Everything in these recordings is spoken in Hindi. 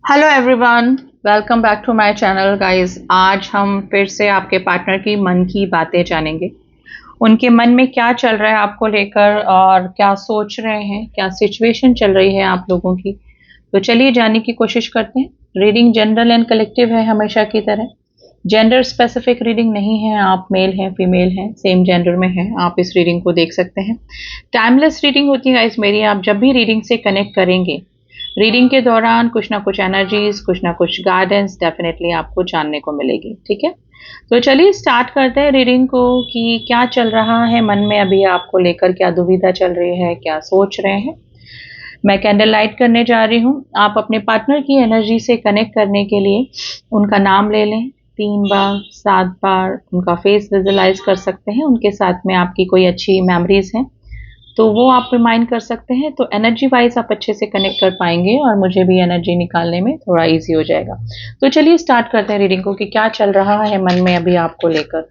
Hello everyone, welcome back to my channel guys. आज हम फिर से आपके पार्टनर की मन की बातें जानेंगे। उनके मन में क्या चल रहा है आपको लेकर और क्या सोच रहे हैं, क्या सिचुएशन चल रही है आप लोगों की। तो चलिए जानने की कोशिश करते हैं। रीडिंग जनरल एंड कलेक्टिव है हमेशा की तरह। जेंडर स्पेसिफिक रीडिंग नहीं है, आप मेल हैं फीमेल हैं सेम जेंडर में हैं, आप इस रीडिंग को देख सकते हैं। टाइमलेस रीडिंग होती है गाइस मेरी। आप जब भी रीडिंग से कनेक्ट करेंगे, रीडिंग के दौरान कुछ ना कुछ एनर्जीज, कुछ ना कुछ गाइडेंस डेफिनेटली आपको जानने को मिलेगी। ठीक है, तो चलिए स्टार्ट करते हैं रीडिंग को कि क्या चल रहा है मन में अभी आपको लेकर, क्या दुविधा चल रही है, क्या सोच रहे हैं। मैं कैंडल लाइट करने जा रही हूँ। आप अपने पार्टनर की एनर्जी से कनेक्ट करने के लिए उनका नाम ले लें 3 बार 7 बार, उनका फेस विजुलाइज कर सकते हैं। उनके साथ में आपकी कोई अच्छी मेमोरीज हैं तो वो आप रिमाइंड कर सकते हैं, तो एनर्जी वाइज आप अच्छे से कनेक्ट कर पाएंगे और मुझे भी एनर्जी निकालने में थोड़ा इजी हो जाएगा। तो चलिए स्टार्ट करते हैं रीडिंग को कि क्या चल रहा है मन में अभी आपको लेकर।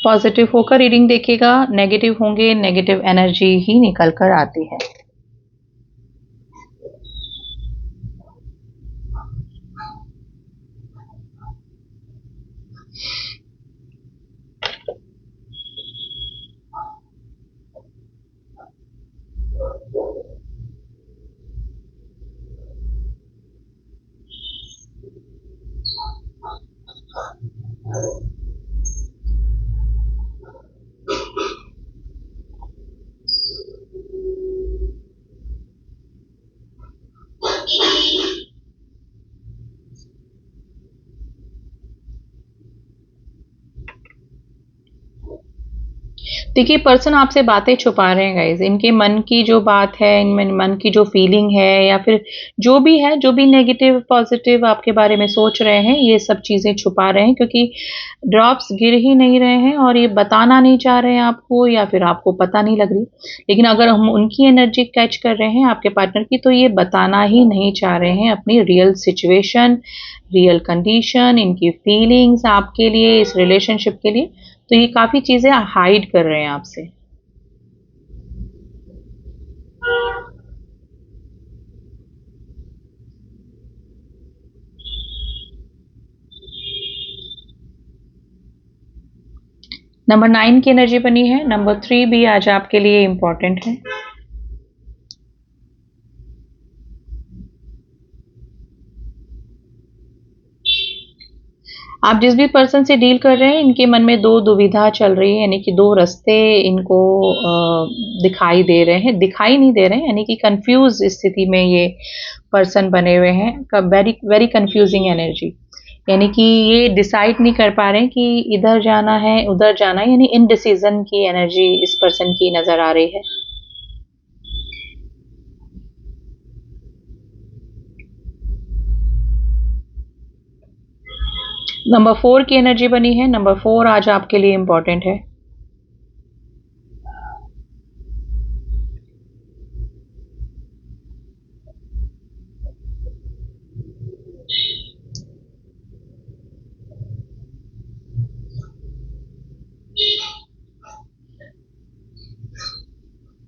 पॉजिटिव होकर रीडिंग देखिएगा, नेगेटिव होंगे नेगेटिव एनर्जी ही निकल कर आती है। देखिए, पर्सन आपसे बातें छुपा रहे हैं गाइज। इनके मन की जो बात है, इनमें मन की जो फीलिंग है या फिर जो भी है, जो भी नेगेटिव पॉजिटिव आपके बारे में सोच रहे हैं, ये सब चीजें छुपा रहे हैं क्योंकि ड्रॉप्स गिर ही नहीं रहे हैं और ये बताना नहीं चाह रहे हैं आपको, या फिर आपको पता नहीं लग रही। लेकिन अगर हम उनकी एनर्जी कैच कर रहे हैं आपके पार्टनर की, तो ये बताना ही नहीं चाह रहे हैं अपनी रियल सिचुएशन, रियल कंडीशन, इनकी फीलिंग्स आपके लिए, इस रिलेशनशिप के लिए। तो ये काफी चीजें हाइड कर रहे हैं आपसे। नंबर 9 की एनर्जी बनी है। नंबर 3 भी आज आपके लिए इंपॉर्टेंट है। आप जिस भी पर्सन से डील कर रहे हैं, इनके मन में दो दुविधा चल रही है, यानी कि दो रास्ते इनको दिखाई दे रहे हैं, दिखाई नहीं दे रहे हैं, यानी कि कंफ्यूज स्थिति में ये पर्सन बने हुए हैं। वेरी वेरी कंफ्यूजिंग एनर्जी, यानी कि ये डिसाइड नहीं कर पा रहे हैं कि इधर जाना है उधर जाना है, यानी इनडिसीजन की एनर्जी इस पर्सन की नजर आ रही है। नंबर 4 की एनर्जी बनी है। नंबर 4 आज आपके लिए इंपॉर्टेंट है।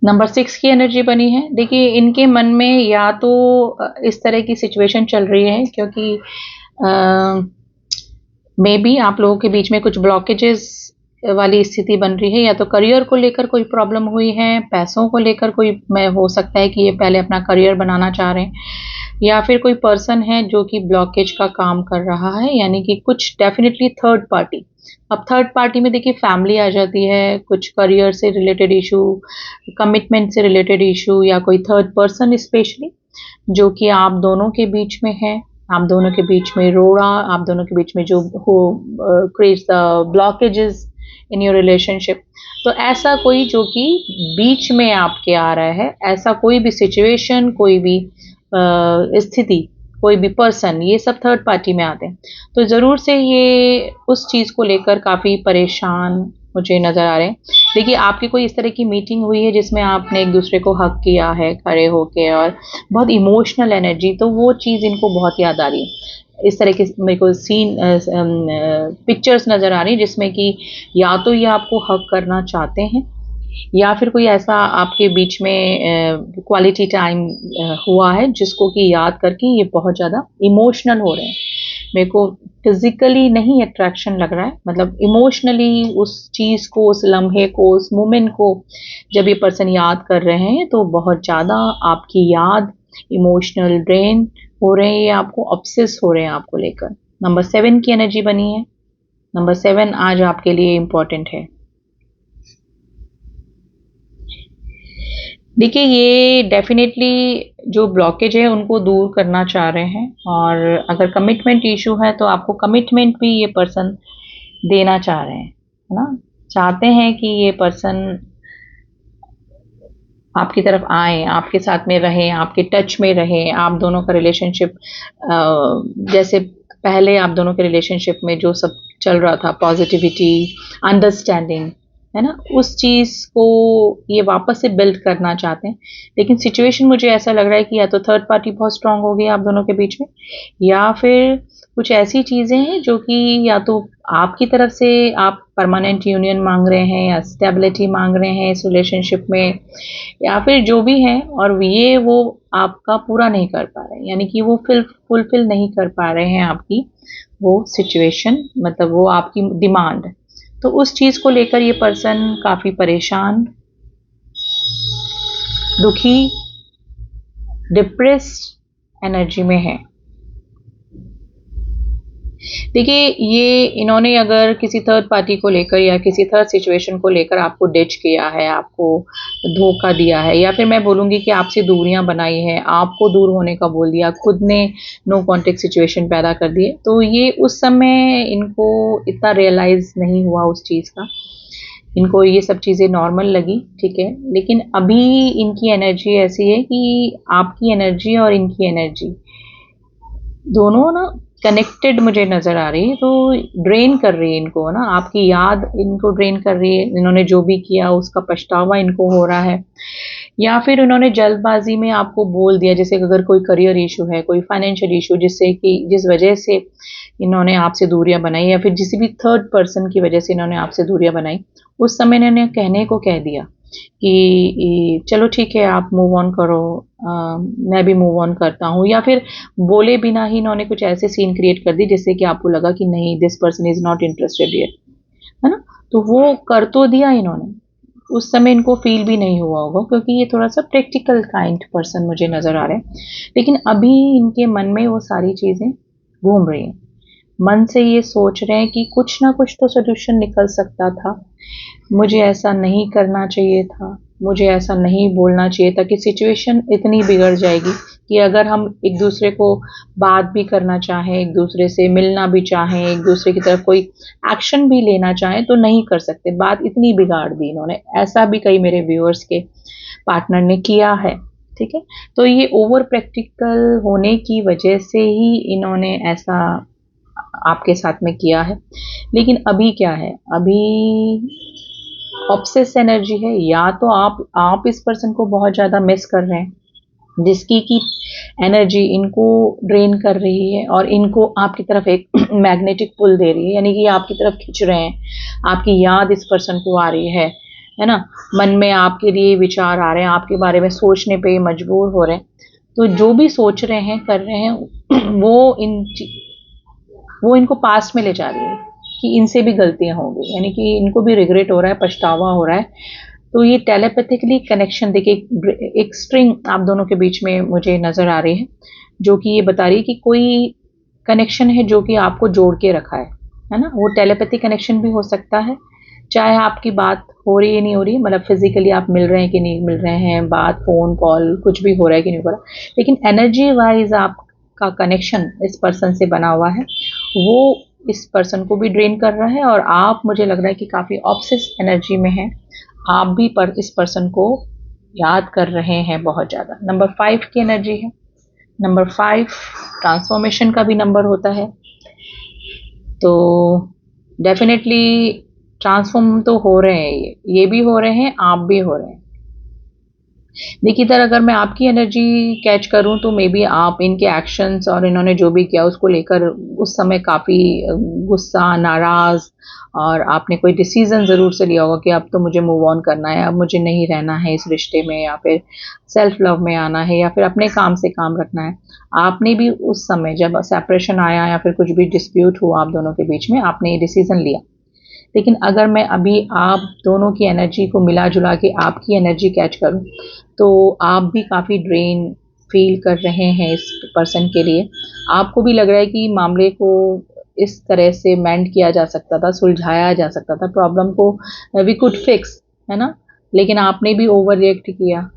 नंबर 6 की एनर्जी बनी है। देखिए, इनके मन में या तो इस तरह की सिचुएशन चल रही है क्योंकि मे बी आप लोगों के बीच में कुछ ब्लॉकेजेस वाली स्थिति बन रही है, या तो करियर को लेकर कोई प्रॉब्लम हुई है, पैसों को लेकर कोई मैं हो सकता है कि ये पहले अपना करियर बनाना चाह रहे हैं, या फिर कोई पर्सन है जो कि ब्लॉकेज का काम कर रहा है, यानी कि कुछ डेफिनेटली थर्ड पार्टी। अब थर्ड पार्टी में देखिए फैमिली आ जाती है, कुछ करियर से रिलेटेड इशू, कमिटमेंट से रिलेटेड इशू, या कोई थर्ड पर्सन स्पेशली जो कि आप दोनों के बीच में है, आप दोनों के बीच में रोड़ा, आप दोनों के बीच में जो हो creates the blockages in your relationship. तो ऐसा कोई जो कि बीच में आपके आ रहा है, ऐसा कोई भी सिचुएशन, कोई भी स्थिति, कोई भी पर्सन, ये सब थर्ड पार्टी में आते हैं। तो ज़रूर से ये उस चीज़ को लेकर काफ़ी परेशान मुझे नज़र आ रहे हैं। देखिए, आपकी कोई इस तरह की मीटिंग हुई है जिसमें आपने एक दूसरे को हक किया है खड़े होके, और बहुत इमोशनल एनर्जी, तो वो चीज़ इनको बहुत याद आ रही है। इस तरह के मेरे को सीन पिक्चर्स नज़र आ रही है जिसमें कि या तो ये आपको हक करना चाहते हैं, या फिर कोई ऐसा आपके बीच में क्वालिटी टाइम हुआ है जिसको कि याद करके ये बहुत ज़्यादा इमोशनल हो रहे हैं। मेरे को फिजिकली नहीं अट्रैक्शन लग रहा है, मतलब इमोशनली उस चीज़ को, उस लम्हे को, उस मोमेंट को जब ये पर्सन याद कर रहे हैं तो बहुत ज़्यादा आपकी याद, इमोशनल ड्रेन हो रहे हैं, ये आपको ऑब्सेस हो रहे हैं आपको लेकर। नंबर 7 की एनर्जी बनी है। नंबर 7 आज आपके लिए इम्पोर्टेंट है। देखिए, ये डेफिनेटली जो ब्लॉकेज है उनको दूर करना चाह रहे हैं, और अगर कमिटमेंट इशू है तो आपको कमिटमेंट भी ये पर्सन देना चाह रहे हैं, है ना? चाहते हैं कि ये पर्सन आपकी तरफ आए, आपके साथ में रहें, आपके टच में रहें, आप दोनों का रिलेशनशिप जैसे पहले आप दोनों के रिलेशनशिप में जो सब चल रहा था, पॉजिटिविटी, अंडरस्टैंडिंग, है ना? उस चीज़ को ये वापस से बिल्ड करना चाहते हैं। लेकिन सिचुएशन मुझे ऐसा लग रहा है कि या तो थर्ड पार्टी बहुत स्ट्रांग हो गई आप दोनों के बीच में, या फिर कुछ ऐसी चीज़ें हैं जो कि या तो आपकी तरफ से आप परमानेंट यूनियन मांग रहे हैं या स्टेबिलिटी मांग रहे हैं इस रिलेशनशिप में, या फिर जो भी है, और ये वो आपका पूरा नहीं कर पा रहे हैं, यानी कि वो फुलफिल नहीं कर पा रहे हैं आपकी वो सिचुएशन, मतलब वो आपकी डिमांड। तो उस चीज़ को लेकर ये पर्सन काफ़ी परेशान, दुखी, डिप्रेस्ड एनर्जी में है। देखिए, ये इन्होंने अगर किसी थर्ड पार्टी को लेकर या किसी थर्ड सिचुएशन को लेकर आपको डिच किया है, आपको धोखा दिया है, या फिर मैं बोलूँगी कि आपसे दूरियां बनाई है, आपको दूर होने का बोल दिया, खुद ने नो कॉन्टेक्ट सिचुएशन पैदा कर दी, तो ये उस समय इनको इतना रियलाइज़ नहीं हुआ उस चीज़ का। इनको ये सब चीज़ें नॉर्मल लगी, ठीक है। लेकिन अभी इनकी एनर्जी ऐसी है कि आपकी एनर्जी और इनकी एनर्जी दोनों ना कनेक्टेड मुझे नज़र आ रही है, तो ड्रेन कर रही है इनको, ना आपकी याद इनको ड्रेन कर रही है। इन्होंने जो भी किया उसका पछतावा इनको हो रहा है, या फिर उन्होंने जल्दबाजी में आपको बोल दिया, जैसे अगर कोई करियर इशू है, कोई फाइनेंशियल इशू, जिससे कि जिस वजह से इन्होंने आपसे दूरियां बनाई, या फिर किसी भी थर्ड पर्सन की वजह से इन्होंने आपसे दूरियां बनाई, उस समय इन्होंने कहने को कह दिया कि चलो ठीक है, आप मूव ऑन करो, मैं भी मूव ऑन करता हूँ, या फिर बोले बिना ही इन्होंने कुछ ऐसे सीन क्रिएट कर दी जिससे कि आपको लगा कि नहीं, this person is not interested yet, है ना? तो वो कर तो दिया इन्होंने, उस समय इनको फील भी नहीं हुआ होगा, क्योंकि ये थोड़ा सा प्रैक्टिकल काइंड पर्सन मुझे नज़र आ रहे हैं। लेकिन अभी इनके मन में वो सारी चीज़ें घूम रही हैं, मन से ये सोच रहे हैं कि कुछ ना कुछ तो सोल्यूशन निकल सकता था, मुझे ऐसा नहीं करना चाहिए था, मुझे ऐसा नहीं बोलना चाहिए था, कि सिचुएशन इतनी बिगड़ जाएगी कि अगर हम एक दूसरे को बात भी करना चाहें, एक दूसरे से मिलना भी चाहें, एक दूसरे की तरफ कोई एक्शन भी लेना चाहें तो नहीं कर सकते, बात इतनी बिगाड़ दी इन्होंने। ऐसा भी कई मेरे व्यूअर्स के पार्टनर ने किया है, ठीक है। तो ये ओवर प्रैक्टिकल होने की वजह से ही इन्होंने ऐसा आपके साथ में किया है। लेकिन अभी क्या है, अभी ऑब्सेस एनर्जी है, या तो आप इस पर्सन को बहुत ज़्यादा मिस कर रहे हैं, जिसकी की एनर्जी इनको ड्रेन कर रही है और इनको आपकी तरफ एक मैग्नेटिक पुल दे रही है, यानी कि आपकी तरफ खींच रहे हैं, आपकी याद इस पर्सन को आ रही है ना? मन में आपके लिए विचार आ रहे हैं, आपके बारे में सोचने पे मजबूर हो रहे हैं। तो जो भी सोच रहे हैं, कर रहे हैं, वो इनको पास्ट में ले जा रही है कि इनसे भी गलतियां होंगी, यानी कि इनको भी रिग्रेट हो रहा है, पछतावा हो रहा है। तो ये टेलीपैथिकली कनेक्शन, देखिए एक स्ट्रिंग आप दोनों के बीच में मुझे नज़र आ रही है, जो कि ये बता रही है कि कोई कनेक्शन है जो कि आपको जोड़ के रखा है ना? वो टेलीपैथिक कनेक्शन भी हो सकता है, चाहे आपकी बात हो रही है नहीं हो रही, मतलब फिजिकली आप मिल रहे हैं कि नहीं मिल रहे हैं, बात फ़ोन कॉल कुछ भी हो रहा है कि नहीं हो रहा, लेकिन एनर्जी वाइज आपका कनेक्शन इस पर्सन से बना हुआ है, वो इस पर्सन को भी ड्रेन कर रहा है, और आप, मुझे लग रहा है कि काफ़ी ऑब्सेस एनर्जी में है, आप भी पर इस पर्सन को याद कर रहे हैं बहुत ज़्यादा। नंबर 5 की एनर्जी है। नंबर 5 ट्रांसफॉर्मेशन का भी नंबर होता है, तो डेफिनेटली ट्रांसफॉर्म तो हो रहे हैं, ये भी हो रहे हैं, आप भी हो रहे हैं। देखिए इधर अगर मैं आपकी एनर्जी कैच करूं तो मे बी आप इनके एक्शंस और इन्होंने जो भी किया उसको लेकर उस समय काफ़ी गुस्सा, नाराज़, और आपने कोई डिसीज़न ज़रूर से लिया होगा कि अब तो मुझे मूव ऑन करना है, अब मुझे नहीं रहना है इस रिश्ते में, या फिर सेल्फ लव में आना है, या फिर अपने काम से काम रखना है। आपने भी उस समय जब सेपरेशन आया या फिर कुछ भी डिस्प्यूट हुआ आप दोनों के बीच में, आपने ये डिसीज़न लिया। लेकिन अगर मैं अभी आप दोनों की एनर्जी को मिला जुला के आपकी एनर्जी कैच करूं, तो आप भी काफ़ी ड्रेन फील कर रहे हैं इस पर्सन के लिए। आपको भी लग रहा है कि मामले को इस तरह से मेंड किया जा सकता था, सुलझाया जा सकता था, प्रॉब्लम को वी कुड फिक्स, है ना? लेकिन आपने भी ओवर रिएक्ट किया।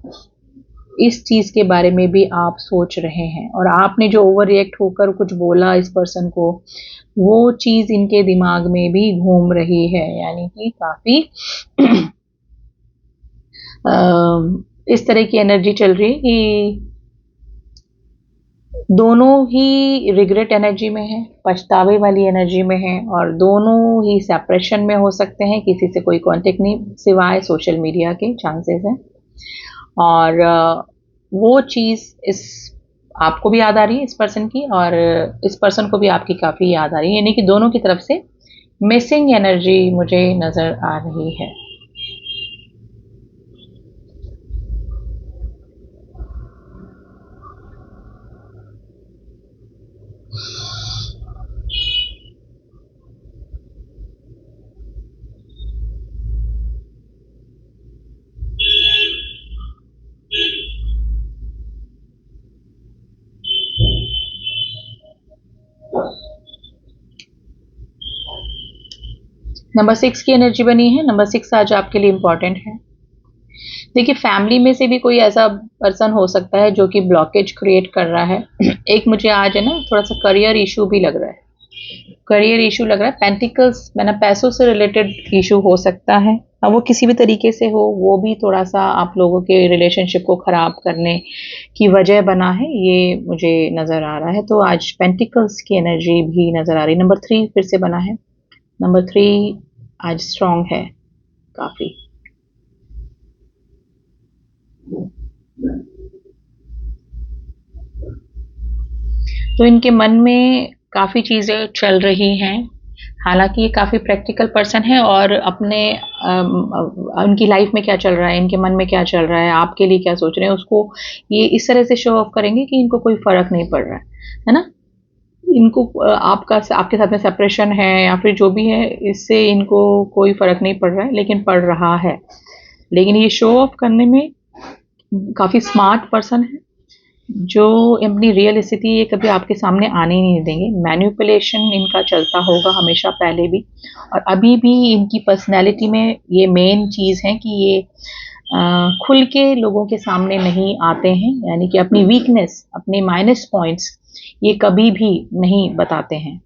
इस चीज़ के बारे में भी आप सोच रहे हैं, और आपने जो ओवर रिएक्ट होकर कुछ बोला इस पर्सन को, वो चीज़ इनके दिमाग में भी घूम रही है, यानी कि काफ़ी इस तरह की एनर्जी चल रही है कि दोनों ही रिग्रेट एनर्जी में है, पछतावे वाली एनर्जी में है, और दोनों ही सेपरेशन में हो सकते हैं, किसी से कोई कांटेक्ट नहीं सिवाय सोशल मीडिया के चांसेस हैं। और वो चीज़ इस आपको भी याद आ रही है इस पर्सन की, और इस पर्सन को भी आपकी काफ़ी याद आ रही है, यानी कि दोनों की तरफ से मिसिंग एनर्जी मुझे नज़र आ रही है। नंबर 6 की एनर्जी बनी है। नंबर 6 आज आपके लिए इम्पोर्टेंट है। देखिए फैमिली में से भी कोई ऐसा पर्सन हो सकता है जो कि ब्लॉकेज क्रिएट कर रहा है। एक मुझे आज है ना थोड़ा सा करियर इशू भी लग रहा है, करियर इशू लग रहा है। पेंटिकल्स मैंने पैसों से रिलेटेड इशू हो सकता है, अब वो किसी भी तरीके से हो, वो भी थोड़ा सा आप लोगों के रिलेशनशिप को ख़राब करने की वजह बना है, ये मुझे नज़र आ रहा है। तो आज पेंटिकल्स की एनर्जी भी नज़र आ रही है। नंबर 3 फिर से बना है। नंबर 3 आज स्ट्रॉन्ग है काफ़ी। तो इनके मन में काफ़ी चीज़ें चल रही हैं। हालाँकि ये काफ़ी प्रैक्टिकल पर्सन है, और अपने उनकी लाइफ में क्या चल रहा है, इनके मन में क्या चल रहा है, आपके लिए क्या सोच रहे हैं, उसको ये इस तरह से शो ऑफ करेंगे कि इनको कोई फ़र्क नहीं पड़ रहा है ना? इनको आपका आपके साथ में सेपरेशन है या फिर जो भी है, इससे इनको कोई फ़र्क नहीं पड़ रहा है, लेकिन पड़ रहा है। लेकिन ये शो ऑफ करने में काफ़ी स्मार्ट पर्सन है, जो अपनी रियल स्थिति ये कभी आपके सामने आने ही नहीं देंगे। मैनिपुलेशन इनका चलता होगा हमेशा, पहले भी और अभी भी। इनकी पर्सनैलिटी में ये मेन चीज़ है कि ये खुल के लोगों के सामने नहीं आते हैं, यानी कि अपनी वीकनेस, अपने माइनस पॉइंट्स ये कभी भी नहीं बताते हैं।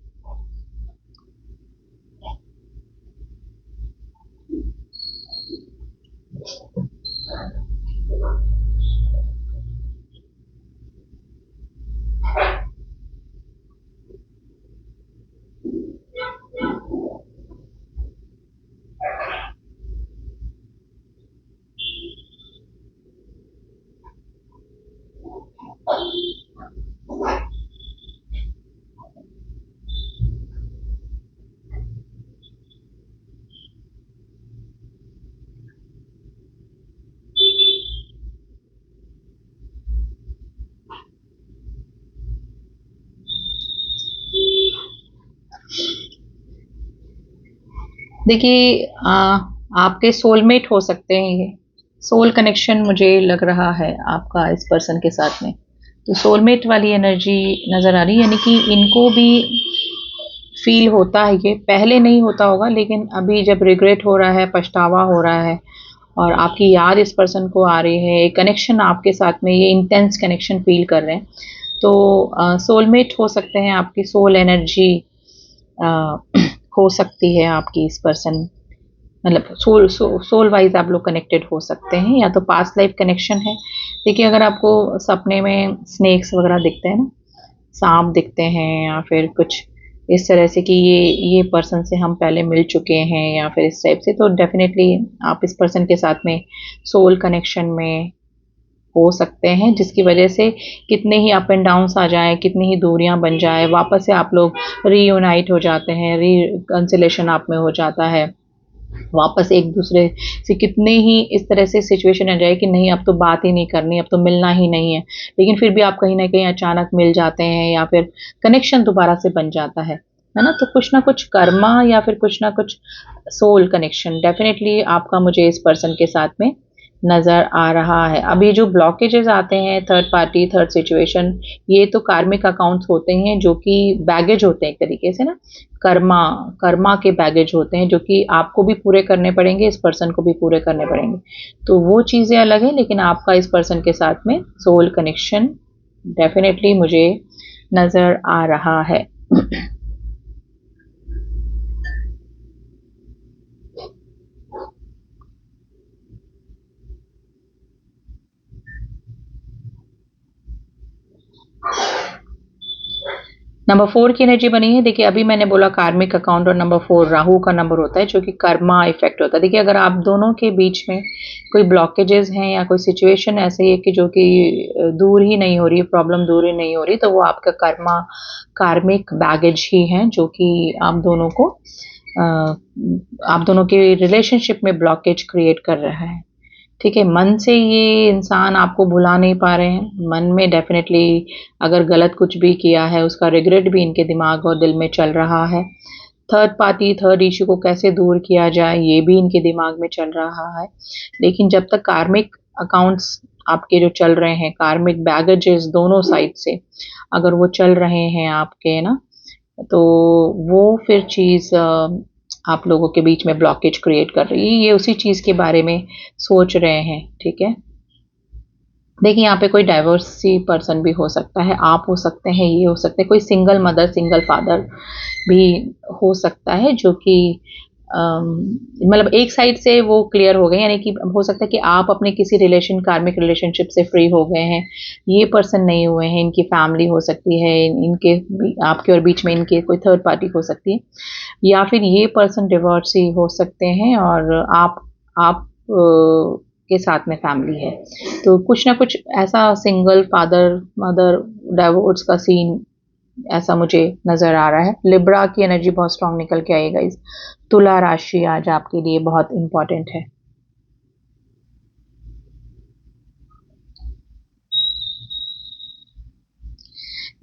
देखिए आपके सोलमेट हो सकते हैं ये। सोल कनेक्शन मुझे लग रहा है आपका इस पर्सन के साथ में। तो सोलमेट वाली एनर्जी नज़र आ रही है, यानी कि इनको भी फील होता है, ये पहले नहीं होता होगा, लेकिन अभी जब रिग्रेट हो रहा है, पछतावा हो रहा है, और आपकी याद इस पर्सन को आ रही है, एक कनेक्शन आपके साथ में, ये इंटेंस कनेक्शन फील कर रहे हैं। तो सोलमेट हो सकते हैं, आपकी सोल एनर्जी हो सकती है आपकी इस पर्सन, मतलब सोल वाइज आप लोग कनेक्टेड हो सकते हैं, या तो पास्ट लाइफ कनेक्शन है। देखिए अगर आपको सपने में स्नेक्स वगैरह दिखते हैं ना, सांप दिखते हैं, या फिर कुछ इस तरह से कि ये पर्सन से हम पहले मिल चुके हैं, या फिर इस टाइप से, तो डेफिनेटली आप इस पर्सन के साथ में सोल कनेक्शन में हो सकते हैं, जिसकी वजह से कितने ही अप एंड डाउन्स आ जाएं, कितनी ही दूरियां बन जाए, वापस से आप लोग रीयूनाइट हो जाते हैं, रिकंसिलेशन आप में हो जाता है, वापस एक दूसरे से कितने ही इस तरह से सिचुएशन आ जाए कि नहीं अब तो बात ही नहीं करनी, अब तो मिलना ही नहीं है, लेकिन फिर भी आप कहीं ना कहीं अचानक मिल जाते हैं या फिर कनेक्शन दोबारा से बन जाता है ना। तो कुछ ना कुछ कर्मा या फिर कुछ ना कुछ सोल कनेक्शन डेफिनेटली आपका मुझे इस पर्सन के साथ में नजर आ रहा है। अब ये जो ब्लॉकेजेस आते हैं, थर्ड पार्टी, थर्ड सिचुएशन, ये तो कार्मिक अकाउंट्स होते हैं जो कि बैगेज होते हैं एक तरीके से ना, कर्मा कर्मा के बैगेज होते हैं जो कि आपको भी पूरे करने पड़ेंगे, इस पर्सन को भी पूरे करने पड़ेंगे। तो वो चीज़ें अलग है, लेकिन आपका इस पर्सन के साथ में सोल कनेक्शन डेफिनेटली मुझे नजर आ रहा है। नंबर 4 की एनर्जी बनी है। देखिए अभी मैंने बोला कार्मिक अकाउंट, और नंबर 4 राहु का नंबर होता है जो कि कर्मा इफेक्ट होता है। देखिए अगर आप दोनों के बीच में कोई ब्लॉकेजेस हैं या कोई सिचुएशन ऐसी है कि जो कि दूर ही नहीं हो रही, प्रॉब्लम दूर ही नहीं हो रही, तो वो आपका कर्मा कार्मिक बैगेज ही है जो कि आप दोनों के रिलेशनशिप में ब्लॉकेज क्रिएट कर रहा है। ठीक है, मन से ये इंसान आपको भुला नहीं पा रहे हैं, मन में डेफिनेटली अगर गलत कुछ भी किया है उसका रिग्रेट भी इनके दिमाग और दिल में चल रहा है। थर्ड पार्टी, थर्ड इशू को कैसे दूर किया जाए ये भी इनके दिमाग में चल रहा है। लेकिन जब तक कार्मिक अकाउंट्स आपके जो चल रहे हैं, कार्मिक बैगेजेस दोनों साइड से अगर वो चल रहे हैं आपके ना, तो वो फिर चीज़ आप लोगों के बीच में ब्लॉकेज क्रिएट कर रही है। ये उसी चीज़ के बारे में सोच रहे हैं। ठीक है, देखिए यहाँ पे कोई डाइवर्सी पर्सन भी हो सकता है, आप हो सकते हैं, ये हो सकते हैं, कोई सिंगल मदर सिंगल फादर भी हो सकता है जो कि मतलब एक साइड से वो क्लियर हो गए, यानी कि हो सकता है कि आप अपने किसी रिलेशन कार्मिक रिलेशनशिप से फ्री हो गए हैं, ये पर्सन नहीं हुए हैं, इनकी फैमिली हो सकती है, इनके आपके और बीच में इनके कोई थर्ड पार्टी हो सकती है, या फिर ये पर्सन डिवोर्सी हो सकते हैं और आप के साथ में फैमिली है। तो कुछ ना कुछ ऐसा सिंगल फादर मदर डाइवोर्स का सीन ऐसा मुझे नजर आ रहा है। लिब्रा की एनर्जी बहुत स्ट्रांग निकल के आएगा। इस तुला राशि आज आपके लिए बहुत इंपॉर्टेंट है।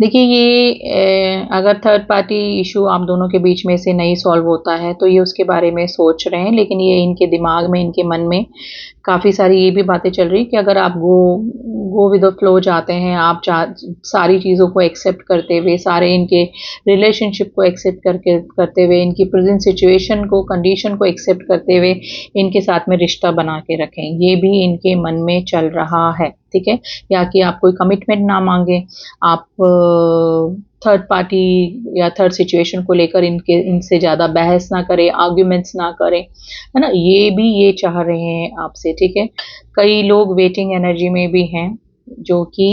देखिए ये अगर थर्ड पार्टी इशू आप दोनों के बीच में से नहीं सॉल्व होता है तो ये उसके बारे में सोच रहे हैं, लेकिन ये इनके दिमाग में, इनके मन में काफ़ी सारी ये भी बातें चल रही कि अगर आप गो विद द फ्लो जाते हैं, आप सारी चीज़ों को एक्सेप्ट करते हुए, सारे इनके रिलेशनशिप को एक्सेप्ट करते हुए, इनकी प्रेजेंट सिचुएशन को, कंडीशन को एक्सेप्ट करते हुए इनके साथ में रिश्ता बना के रखें, ये भी इनके मन में चल रहा है। ठीक है, या कि आप कोई कमिटमेंट ना मांगे, आप थर्ड पार्टी या थर्ड सिचुएशन को लेकर इनसे ज़्यादा बहस ना करें, आर्ग्यूमेंट्स ना करें, है ना, ये चाह रहे हैं आपसे। ठीक है, कई लोग वेटिंग एनर्जी में भी हैं जो कि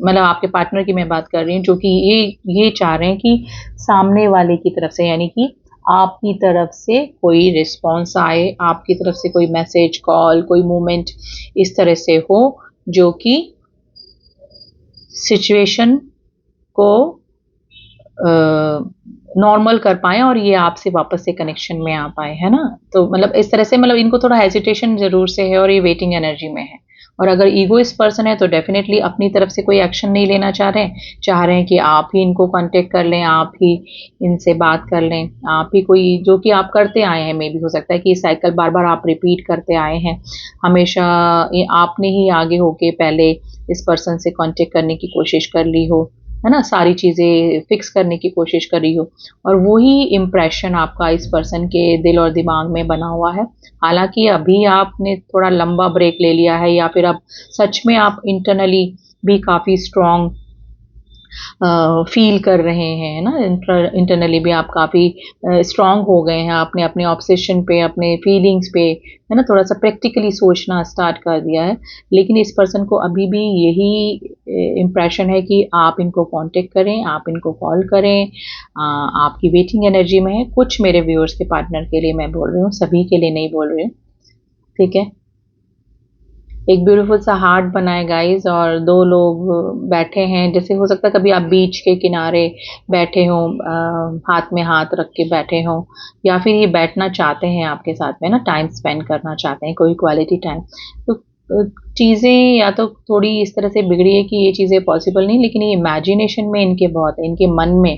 मतलब आपके पार्टनर की मैं बात कर रही हूँ, जो कि ये चाह रहे हैं कि सामने वाले की तरफ से, यानी कि आपकी तरफ से कोई रिस्पॉन्स आए, आपकी तरफ से कोई मैसेज, कॉल, कोई मूवमेंट इस तरह से हो जो कि सिचुएशन को नॉर्मल कर पाए और ये आपसे वापस से कनेक्शन में आ पाए, है ना। तो मतलब इस तरह से, मतलब इनको थोड़ा हेजिटेशन जरूर से है और ये वेटिंग एनर्जी में है। और अगर ईगोइस्ट पर्सन है तो डेफिनेटली अपनी तरफ से कोई एक्शन नहीं लेना चाह रहे हैं कि आप ही इनको कांटेक्ट कर लें, आप ही इनसे बात कर लें, आप ही कोई, जो कि आप करते आए हैं, मे भी हो सकता है कि साइकिल बार बार आप रिपीट करते आए हैं, हमेशा आपने ही आगे होके पहले इस पर्सन से कांटेक्ट करने की कोशिश कर ली हो, है ना, सारी चीज़ें फिक्स करने की कोशिश करी हो, और वही इम्प्रेशन आपका इस पर्सन के दिल और दिमाग में बना हुआ है। हालांकि अभी आपने थोड़ा लंबा ब्रेक ले लिया है, या फिर अब सच में आप इंटरनली भी काफ़ी स्ट्रॉन्ग फील कर रहे हैं ना, इंटरनली भी आप काफ़ी स्ट्रांग हो गए हैं, आपने अपने ऑब्सेशन पे, अपने फीलिंग्स पे, है ना, थोड़ा सा प्रैक्टिकली सोचना स्टार्ट कर दिया है। लेकिन इस पर्सन को अभी भी यही इम्प्रेशन है कि आप इनको कांटेक्ट करें, आप इनको कॉल करें, आपकी वेटिंग एनर्जी में है। कुछ मेरे व्यूअर्स के पार्टनर के लिए मैं बोल रही हूँ, सभी के लिए नहीं बोल रही हूँ। ठीक है, एक ब्यूटीफुल सा हार्ट बनाए गाइस, और दो लोग बैठे हैं। जैसे हो सकता है कभी आप बीच के किनारे बैठे हो, हाथ में हाथ रख के बैठे हो, या फिर ये बैठना चाहते हैं आपके साथ में ना, टाइम स्पेंड करना चाहते हैं, कोई क्वालिटी टाइम। तो चीज़ें या तो थोड़ी इस तरह से बिगड़ी है कि ये चीज़ें पॉसिबल नहीं, लेकिन ये इमेजिनेशन में इनके बहुत है, इनके मन में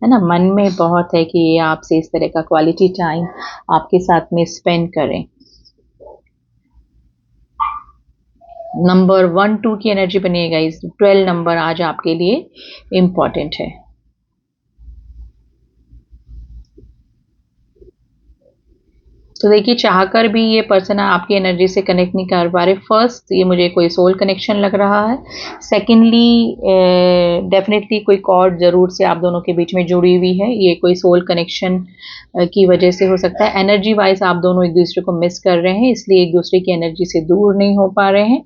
है ना, मन में बहुत है कि ये आपसे इस तरह का क्वालिटी टाइम आपके साथ में स्पेंड करें। नंबर 1 2 की एनर्जी बनिएगा, इस 12 नंबर आज आपके लिए इम्पॉर्टेंट है। तो देखिए, चाहकर भी ये पर्सन आपकी एनर्जी से कनेक्ट नहीं कर पा रहे। फर्स्ट, ये मुझे कोई सोल कनेक्शन लग रहा है। सेकेंडली, डेफिनेटली कोई कॉर्ड जरूर से आप दोनों के बीच में जुड़ी हुई है, ये कोई सोल कनेक्शन की वजह से हो सकता है। एनर्जी वाइज आप दोनों एक दूसरे को मिस कर रहे हैं, इसलिए एक दूसरे की एनर्जी से दूर नहीं हो पा रहे हैं,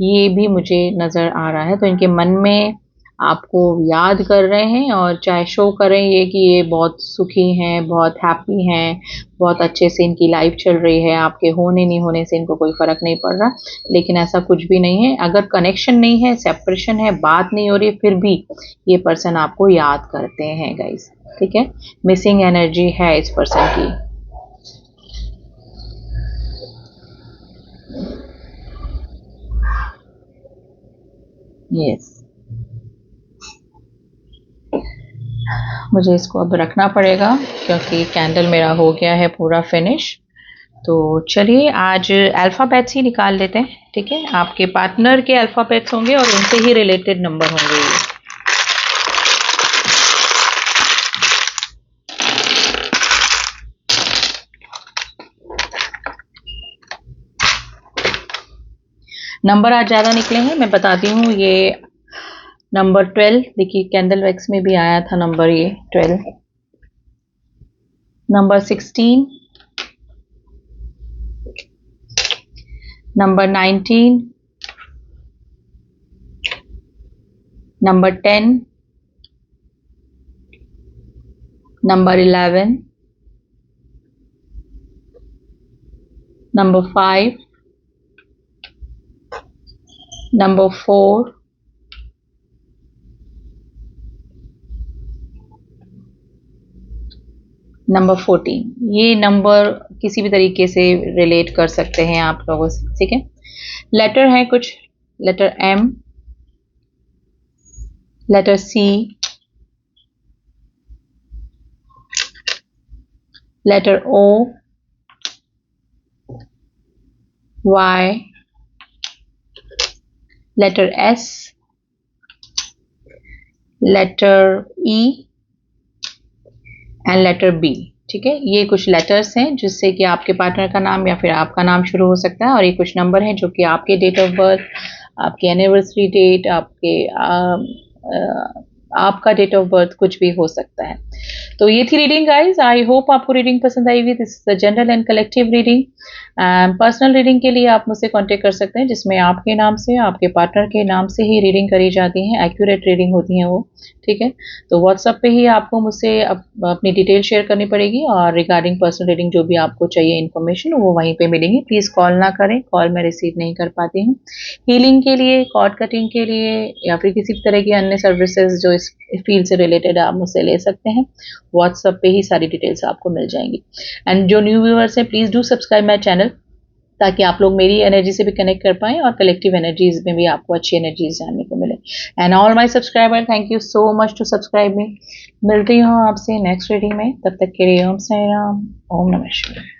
ये भी मुझे नज़र आ रहा है। तो इनके मन में आपको याद कर रहे हैं, और चाहे शो करें ये कि ये बहुत सुखी हैं, बहुत हैप्पी हैं, बहुत अच्छे से इनकी लाइफ चल रही है, आपके होने नहीं होने से इनको कोई फर्क नहीं पड़ रहा। लेकिन ऐसा कुछ भी नहीं है। अगर कनेक्शन नहीं है, सेपरेशन है, बात नहीं हो रही, फिर भी ये पर्सन आपको याद करते हैं गाइस। ठीक है, मिसिंग एनर्जी है इस पर्सन की। यस, मुझे इसको अब रखना पड़ेगा क्योंकि कैंडल मेरा हो गया है पूरा फिनिश। तो चलिए आज अल्फ़ाबेट्स ही निकाल लेते हैं। ठीक है, आपके पार्टनर के अल्फ़ाबेट्स होंगे और उनसे ही रिलेटेड नंबर होंगे ये। नंबर आज ज़्यादा निकले हैं, मैं बताती हूँ। ये नंबर 12, देखिए कैंडल वैक्स में भी आया था नंबर ये 12। Number 16, number 19, number 10, number 11, number 5, number 4, number 14। ये नंबर किसी भी तरीके से रिलेट कर सकते हैं आप लोगों से। ठीक है, लेटर है कुछ, letter M, letter C, letter O, Y, letter S, letter E and letter B. ठीक है, ये कुछ लेटर्स हैं जिससे कि आपके पार्टनर का नाम या फिर आपका नाम शुरू हो सकता है, और ये कुछ नंबर हैं जो कि आपके डेट ऑफ बर्थ, आपकी एनिवर्सरी डेट, आपका डेट ऑफ बर्थ कुछ भी हो सकता है। तो ये थी रीडिंग गाइस। आई होप आपको रीडिंग पसंद आई हुई। This is the general and collective reading. Personal reading के लिए आप मुझसे कांटेक्ट कर सकते हैं, जिसमें आपके नाम से, आपके पार्टनर के नाम से ही रीडिंग करी जाती है, एक्यूरेट रीडिंग होती है वो। ठीक है, तो व्हाट्सएप पे ही आपको मुझसे अपनी डिटेल शेयर करनी पड़ेगी, और रिगार्डिंग पर्सनल रीडिंग जो भी आपको चाहिए इन्फॉर्मेशन वो वहीं पे मिलेंगी। प्लीज़ कॉल ना करें, कॉल मैं रिसीव नहीं कर पाती हूँ। हीलिंग के लिए, कॉर्ड कटिंग के लिए, या फिर किसी भी तरह की अन्य सर्विसेज जो इस फील्ड से रिलेटेड आप मुझसे ले सकते हैं। व्हाट्सएप पे ही सारी डिटेल्स आपको मिल जाएंगी। एंड जो न्यू व्यूअर्स हैं, please do subscribe my channel, ताकि आप लोग मेरी एनर्जी से भी कनेक्ट कर पाएँ और कलेक्टिव एनर्जीज में भी आपको अच्छी एनर्जीज जानने को मिले। And all my subscriber, thank you so much to subscribe me. मिलती हूँ आपसे नेक्स्ट रीडिंग में, तब तक के लिए ओम साई राम, ओम नमः शिवाय।